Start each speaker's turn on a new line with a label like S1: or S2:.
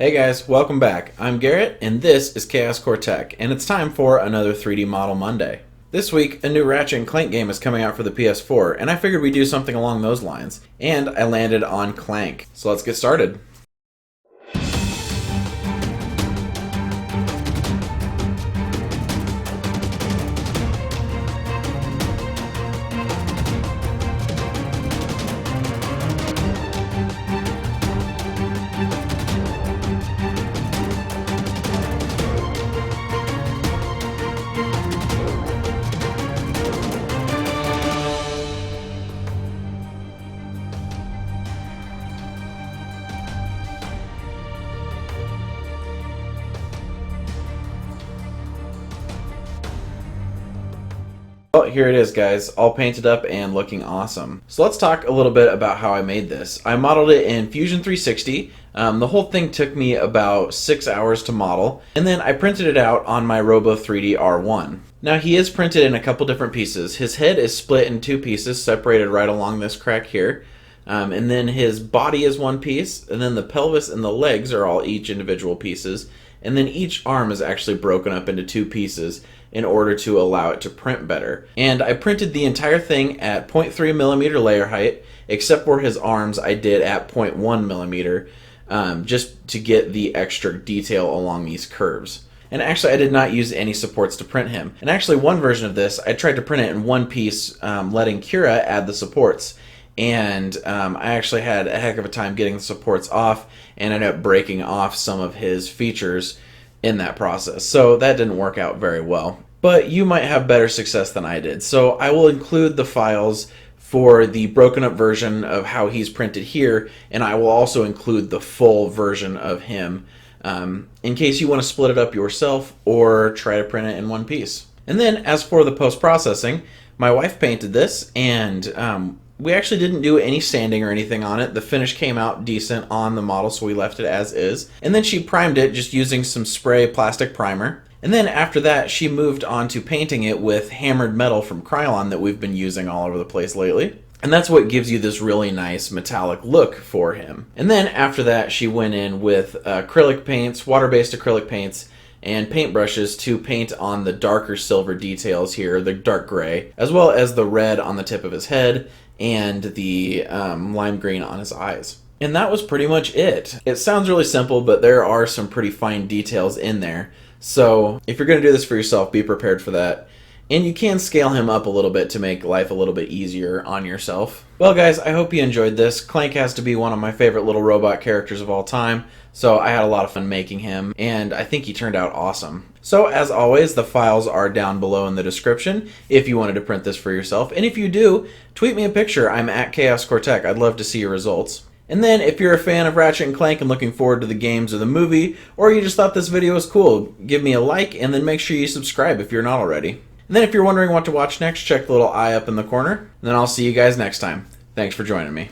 S1: Hey guys, welcome back. I'm Garrett, and this is Chaos Core Tech, and it's time for another 3D Model Monday. This week, a new Ratchet Clank game is coming out for the PS4, and I figured we'd do something along those lines. And I landed on Clank. So let's get started. Well, here it is, guys, all painted up and looking awesome. So let's talk a little bit about how I made this. I modeled it in Fusion 360. The whole thing took me about 6 hours to model, and then I printed it out on my Robo 3D R1. Now, he is printed in a couple different pieces. His head is split in two pieces, separated right along this crack here. And then his body is one piece, and then the pelvis and the legs are all each individual pieces. And then each arm is actually broken up into two pieces in order to allow it to print better. And I printed the entire thing at 0.3 millimeter layer height, except for his arms I did at 0.1 millimeter, just to get the extra detail along these curves. And actually, I did not use any supports to print him. And actually, one version of this, I tried to print it in one piece, letting Kira add the supports. And I actually had a heck of a time getting the supports off and ended up breaking off some of his features in that process. So that didn't work out very well. But you might have better success than I did. So I will include the files for the broken up version of how he's printed here, and I will also include the full version of him in case you want to split it up yourself or try to print it in one piece. And then as for the post-processing, my wife painted this, and we actually didn't do any sanding or anything on it. The finish came out decent on the model, so we left it as is. And then she primed it just using some spray plastic primer. And then after that, she moved on to painting it with hammered metal from Krylon that we've been using all over the place lately. And that's what gives you this really nice metallic look for him. And then after that, she went in with acrylic paints, water-based acrylic paints, and paintbrushes to paint on the darker silver details here, the dark gray, as well as the red on the tip of his head and the lime green on his eyes. And that was pretty much it. It sounds really simple, but there are some pretty fine details in there. So if you're going to do this for yourself, be prepared for that. And you can scale him up a little bit to make life a little bit easier on yourself. Well guys, I hope you enjoyed this. Clank has to be one of my favorite little robot characters of all time, so I had a lot of fun making him, and I think he turned out awesome. So as always, the files are down below in the description if you wanted to print this for yourself. And if you do, tweet me a picture. I'm at Chaos Core Tech. I'd love to see your results. And then if you're a fan of Ratchet & Clank and looking forward to the games or the movie, or you just thought this video was cool, give me a like and then make sure you subscribe if you're not already. And then if you're wondering what to watch next, check the little eye up in the corner. And then I'll see you guys next time. Thanks for joining me.